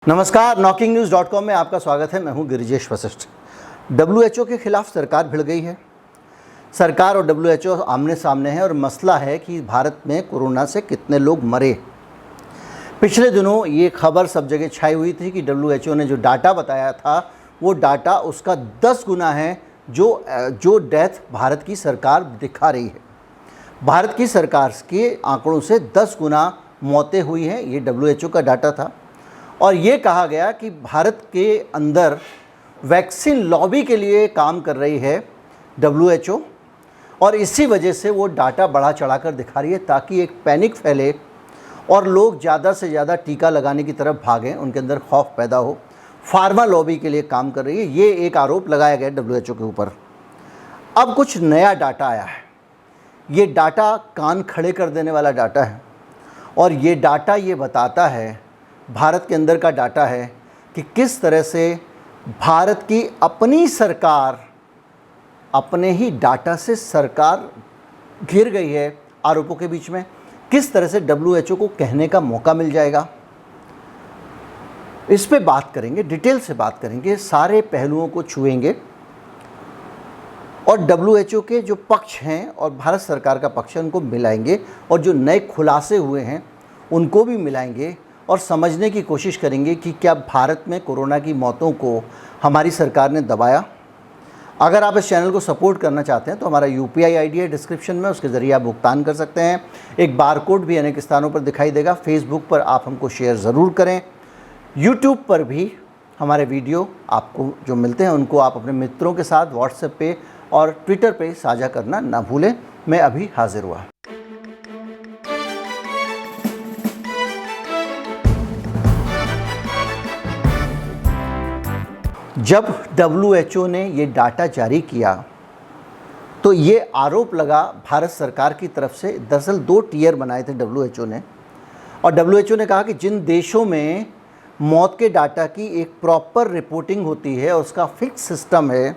नमस्कार, knocking-news.com में आपका स्वागत है। मैं हूं गिरिजेश वशिष्ठ। WHO के खिलाफ सरकार भिड़ गई है। सरकार और WHO आमने सामने है और मसला है कि भारत में कोरोना से कितने लोग मरे। पिछले दिनों ये खबर सब जगह छाई हुई थी कि WHO ने जो डाटा बताया था वो डाटा उसका 10 गुना है जो डेथ भारत की सरकार दिखा रही है। भारत की सरकार के आंकड़ों से 10 गुना मौतें हुई हैं, ये WHO का डाटा था। और ये कहा गया कि भारत के अंदर वैक्सीन लॉबी के लिए काम कर रही है WHO और इसी वजह से वो डाटा बढ़ा चढ़ा कर दिखा रही है ताकि एक पैनिक फैले और लोग ज़्यादा से ज़्यादा टीका लगाने की तरफ भागें, उनके अंदर खौफ पैदा हो। फार्मा लॉबी के लिए काम कर रही है, ये एक आरोप लगाया गया WHO के ऊपर। अब कुछ नया डाटा आया है। ये डाटा कान खड़े कर देने वाला डाटा है और ये डाटा ये बताता है, भारत के अंदर का डाटा है कि किस तरह से भारत की अपनी सरकार अपने ही डाटा से सरकार घिर गई है आरोपों के बीच में। किस तरह से WHO को कहने का मौका मिल जाएगा, इस पे बात करेंगे, डिटेल से बात करेंगे, सारे पहलुओं को छुएंगे और WHO के जो पक्ष हैं और भारत सरकार का पक्ष है उनको मिलाएंगे और जो नए खुलासे हुए हैं उनको भी मिलाएंगे और समझने की कोशिश करेंगे कि क्या भारत में कोरोना की मौतों को हमारी सरकार ने दबाया। अगर आप इस चैनल को सपोर्ट करना चाहते हैं तो हमारा UPI ID है डिस्क्रिप्शन में, उसके ज़रिए आप भुगतान कर सकते हैं। एक बारकोड भी अनेक स्थानों पर दिखाई देगा। फेसबुक पर आप हमको शेयर ज़रूर करें। यूट्यूब पर भी हमारे वीडियो आपको जो मिलते हैं उनको आप अपने मित्रों के साथ व्हाट्सएप पे और ट्विटर पे साझा करना ना भूलें। मैं अभी हाजिर हुआ। जब WHO ने ये डाटा जारी किया तो ये आरोप लगा भारत सरकार की तरफ से। दरअसल 2 टियर बनाए थे WHO ने और WHO ने कहा कि जिन देशों में मौत के डाटा की एक प्रॉपर रिपोर्टिंग होती है और उसका फिक्स सिस्टम है,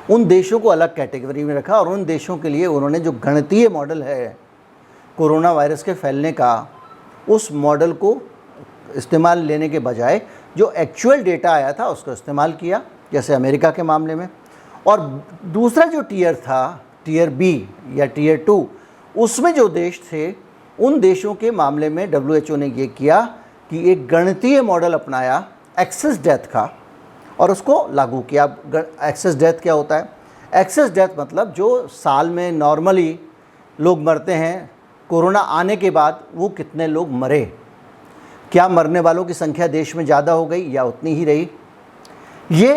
उन देशों को अलग कैटेगरी में रखा और उन देशों के लिए उन्होंने जो गणितीय मॉडल है कोरोना वायरस के फैलने का, उस मॉडल को इस्तेमाल लेने के बजाय जो एक्चुअल डेटा आया था उसको इस्तेमाल किया, जैसे अमेरिका के मामले में। और दूसरा जो टियर था, टियर B या टियर 2, उसमें जो देश थे उन देशों के मामले में WHO ने ये किया कि एक गणितीय मॉडल अपनाया एक्सेस डेथ का और उसको लागू किया। एक्सेस डेथ क्या होता है? एक्सेस डेथ मतलब जो साल में नॉर्मली लोग मरते हैं, कोरोना आने के बाद वो कितने लोग मरे, क्या मरने वालों की संख्या देश में ज़्यादा हो गई या उतनी ही रही। ये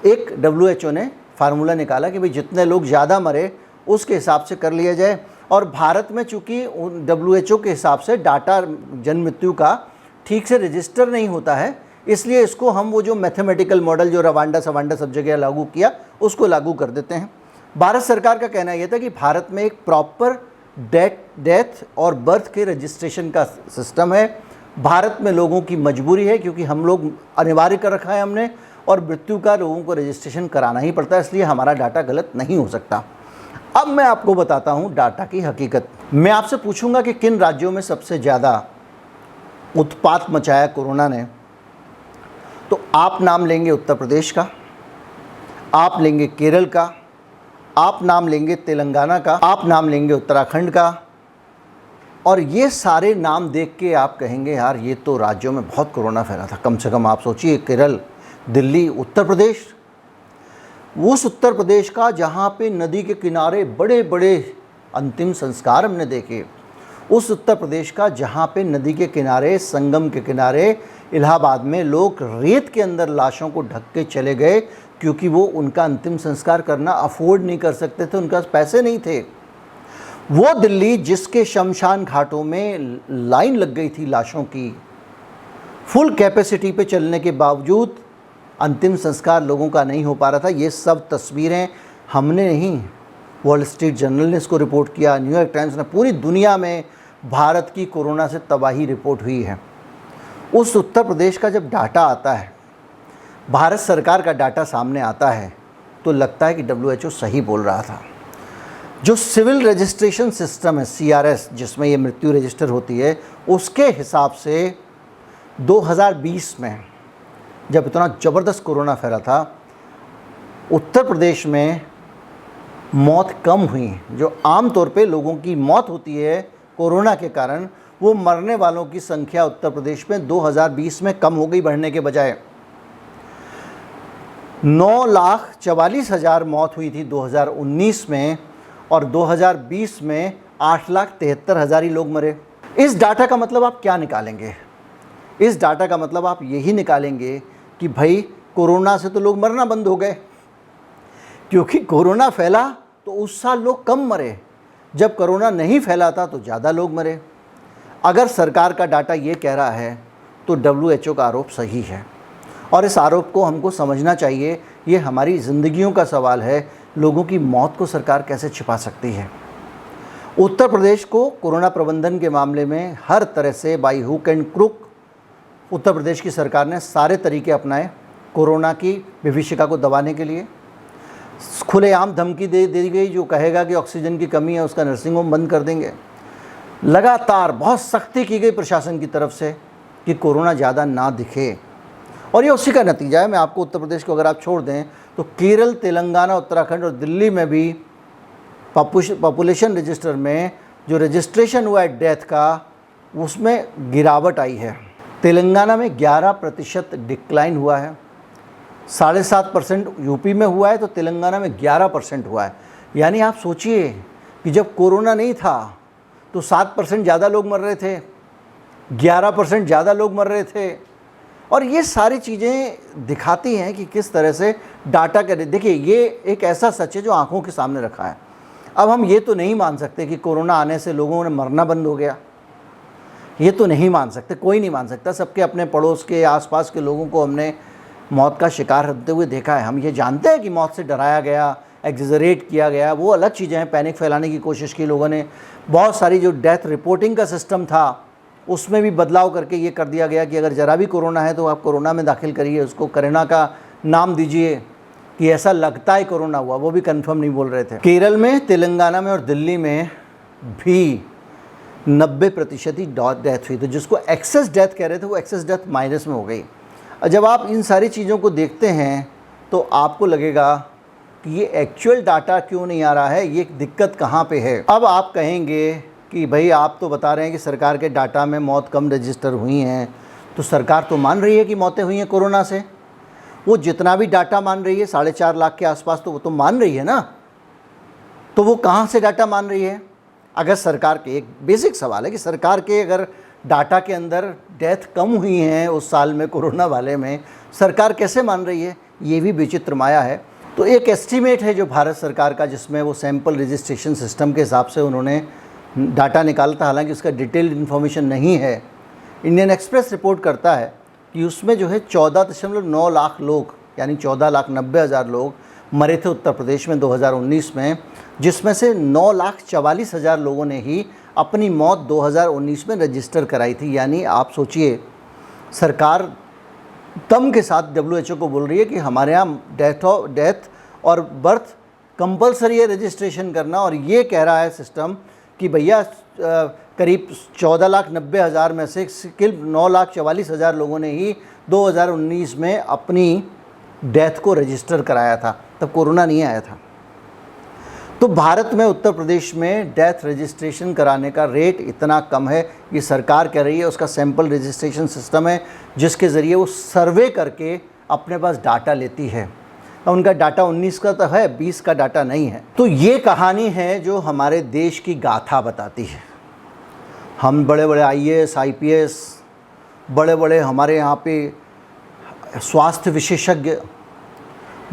एक WHO ने फार्मूला निकाला कि भाई जितने लोग ज़्यादा मरे उसके हिसाब से कर लिया जाए। और भारत में चूँकि WHO के हिसाब से डाटा जन्म मृत्यु का ठीक से रजिस्टर नहीं होता है, इसलिए इसको हम वो जो मैथमेटिकल मॉडल जो रवांडा सवांडा सब जगह लागू किया उसको लागू कर देते हैं। भारत सरकार का कहना यह था कि भारत में एक प्रॉपर डेथ और बर्थ के रजिस्ट्रेशन का सिस्टम है। भारत में लोगों की मजबूरी है क्योंकि हम लोग अनिवार्य कर रखा है हमने, और मृत्यु का लोगों को रजिस्ट्रेशन कराना ही पड़ता है, इसलिए हमारा डाटा गलत नहीं हो सकता। अब मैं आपको बताता हूं डाटा की हकीकत। मैं आपसे पूछूंगा कि किन राज्यों में सबसे ज़्यादा उत्पात मचाया कोरोना ने, तो आप नाम लेंगे उत्तर प्रदेश का, आप लेंगे केरल का, आप नाम लेंगे तेलंगाना का, आप नाम लेंगे उत्तराखंड का। और ये सारे नाम देख के आप कहेंगे यार ये तो राज्यों में बहुत कोरोना फैला था। कम से कम आप सोचिए, केरल, दिल्ली, उत्तर प्रदेश, उस उत्तर प्रदेश का जहाँ पे नदी के किनारे बड़े बड़े अंतिम संस्कार हमने देखे, उस उत्तर प्रदेश का जहाँ पे नदी के किनारे, संगम के किनारे इलाहाबाद में लोग रेत के अंदर लाशों को ढक के चले गए क्योंकि वो उनका अंतिम संस्कार करना अफोर्ड नहीं कर सकते थे, उनके पास पैसे नहीं थे। वो दिल्ली जिसके शमशान घाटों में लाइन लग गई थी लाशों की, फुल कैपेसिटी पे चलने के बावजूद अंतिम संस्कार लोगों का नहीं हो पा रहा था। ये सब तस्वीरें हमने नहीं, वॉल स्ट्रीट जर्नल ने इसको रिपोर्ट किया, न्यूयॉर्क टाइम्स ने, पूरी दुनिया में भारत की कोरोना से तबाही रिपोर्ट हुई है। उस उत्तर प्रदेश का जब डाटा आता है, भारत सरकार का डाटा सामने आता है, तो लगता है कि WHO सही बोल रहा था। जो सिविल रजिस्ट्रेशन सिस्टम है CRS, जिसमें ये मृत्यु रजिस्टर होती है, उसके हिसाब से 2020 में जब इतना ज़बरदस्त कोरोना फैला था, उत्तर प्रदेश में मौत कम हुई। जो आम तौर पे लोगों की मौत होती है कोरोना के कारण, वो मरने वालों की संख्या उत्तर प्रदेश में 2020 में कम हो गई बढ़ने के बजाय। 9,44,000 मौत हुई थी 2019 में, और 2020 में 8,73,000 ही लोग मरे। इस डाटा का मतलब आप क्या निकालेंगे? इस डाटा का मतलब आप यही निकालेंगे कि भाई कोरोना से तो लोग मरना बंद हो गए, क्योंकि कोरोना फैला तो उस साल लोग कम मरे, जब कोरोना नहीं फैला था तो ज़्यादा लोग मरे। अगर सरकार का डाटा ये कह रहा है तो WHO का आरोप सही है, और इस आरोप को हमको समझना चाहिए। ये हमारी ज़िंदगियों का सवाल है। लोगों की मौत को सरकार कैसे छिपा सकती है? उत्तर प्रदेश को कोरोना प्रबंधन के मामले में हर तरह से by hook and crook Uttar Pradesh की सरकार ने सारे तरीके अपनाए कोरोना की विभीषिका को दबाने के लिए। खुलेआम धमकी दे दी गई, जो कहेगा कि ऑक्सीजन की कमी है उसका नर्सिंग होम बंद कर देंगे। लगातार बहुत सख्ती की गई प्रशासन की तरफ से कि कोरोना ज़्यादा ना दिखे, और ये उसी का नतीजा है। मैं आपको उत्तर प्रदेश को अगर आप छोड़ दें तो केरल, तेलंगाना, उत्तराखंड और दिल्ली में भी पॉपुलेशन रजिस्टर में जो रजिस्ट्रेशन हुआ है डेथ का, उसमें गिरावट आई है। तेलंगाना में 11% डिक्लाइन हुआ है, 7.5% यूपी में हुआ है, तो तेलंगाना में 11% हुआ है। यानी आप सोचिए कि जब कोरोना नहीं था तो 7% ज़्यादा लोग मर रहे थे, 11% ज़्यादा लोग मर रहे थे। और ये सारी चीज़ें दिखाती हैं कि किस तरह से डाटा के, देखिए ये एक ऐसा सच है जो आंखों के सामने रखा है। अब हम ये तो नहीं मान सकते कि कोरोना आने से लोगों ने मरना बंद हो गया, ये तो नहीं मान सकते, कोई नहीं मान सकता। सबके अपने पड़ोस के आसपास के लोगों को हमने मौत का शिकार होते हुए देखा है। हम ये जानते हैं कि मौत से डराया गया, एग्जरेट किया गया, वो अलग चीज़ें हैं। पैनिक फैलाने की कोशिश की लोगों ने। बहुत सारी जो डेथ रिपोर्टिंग का सिस्टम था उसमें भी बदलाव करके ये कर दिया गया कि अगर ज़रा भी कोरोना है तो आप कोरोना में दाखिल करिए, उसको कोरोना का नाम दीजिए कि ऐसा लगता है कोरोना हुआ, वो भी कंफर्म नहीं बोल रहे थे। केरल में, तेलंगाना में और दिल्ली में भी 90% ही डेथ हुई। तो जिसको एक्सेस डेथ कह रहे थे वो एक्सेस डेथ माइनस में हो गई। और जब आप इन सारी चीज़ों को देखते हैं तो आपको लगेगा कि ये एक्चुअल डाटा क्यों नहीं आ रहा है, ये दिक्कत कहाँ पे है। अब आप कहेंगे कि भाई आप तो बता रहे हैं कि सरकार के डाटा में मौत कम रजिस्टर हुई हैं, तो सरकार तो मान रही है कि मौतें हुई हैं कोरोना से। वो जितना भी डाटा मान रही है 4.5 लाख के आसपास, तो वो तो मान रही है ना। तो वो कहाँ से डाटा मान रही है? अगर सरकार के, एक बेसिक सवाल है कि सरकार के अगर डाटा के अंदर डेथ कम हुई हैं उस साल में कोरोना वाले में, सरकार कैसे मान रही है? ये भी विचित्र माया है। तो एक एस्टीमेट है जो भारत सरकार का, जिसमें वो सैंपल रजिस्ट्रेशन सिस्टम के हिसाब से उन्होंने डाटा निकाला था, हालांकि उसका डिटेल्ड इन्फॉर्मेशन नहीं है। इंडियन एक्सप्रेस रिपोर्ट करता है कि उसमें जो है 14.9 लाख लोग, यानी 14,90,000 लोग मरे थे उत्तर प्रदेश में 2019 में, जिसमें से 9,44,000 लोगों ने ही अपनी मौत 2019 में रजिस्टर कराई थी। यानी आप सोचिए, सरकार दम के साथ WHO को बोल रही है कि हमारे यहाँ डेथ और बर्थ कंपलसरी है रजिस्ट्रेशन करना, और ये कह रहा है सिस्टम कि भैया करीब 14,90,000 में से सिर्फ 9,44,000 लोगों ने ही 2019 में अपनी डेथ को रजिस्टर कराया था, तब कोरोना नहीं आया था। तो भारत में, उत्तर प्रदेश में डेथ रजिस्ट्रेशन कराने का रेट इतना कम है, ये सरकार कह रही है। उसका सैंपल रजिस्ट्रेशन सिस्टम है जिसके ज़रिए वो सर्वे करके अपने पास डाटा लेती है। उनका डाटा 19 का तो है, 20 का डाटा नहीं है। तो ये कहानी है जो हमारे देश की गाथा बताती है। हम बड़े बड़े IAS, IPS, बड़े बड़े हमारे यहाँ पे स्वास्थ्य विशेषज्ञ,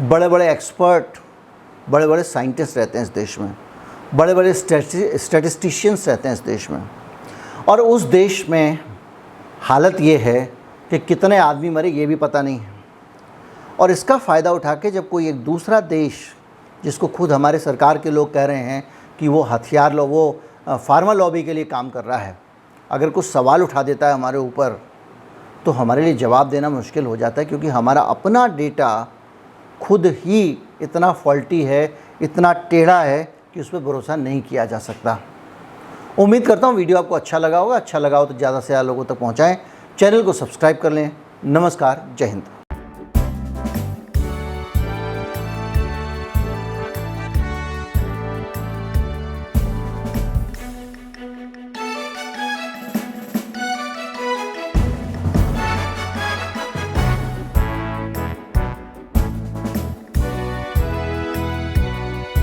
बड़े बड़े एक्सपर्ट, बड़े बड़े साइंटिस्ट रहते हैं इस देश में, बड़े बड़े स्टैटिस्टिशियंस रहते हैं इस देश में। और उस देश में हालत ये है कि कितने आदमी मरे ये भी पता नहीं है। और इसका फ़ायदा उठा के जब कोई एक दूसरा देश, जिसको खुद हमारे सरकार के लोग कह रहे हैं कि वो हथियार वो फार्मा लॉबी के लिए काम कर रहा है, अगर कुछ सवाल उठा देता है हमारे ऊपर, तो हमारे लिए जवाब देना मुश्किल हो जाता है, क्योंकि हमारा अपना डेटा खुद ही इतना फॉल्टी है, इतना टेढ़ा है कि उस पर भरोसा नहीं किया जा सकता। उम्मीद करता हूँ वीडियो आपको अच्छा लगा होगा। अच्छा लगा हो तो ज़्यादा से ज़्यादा लोगों तक पहुँचाएँ। चैनल को सब्सक्राइब कर लें। नमस्कार, जय हिंद।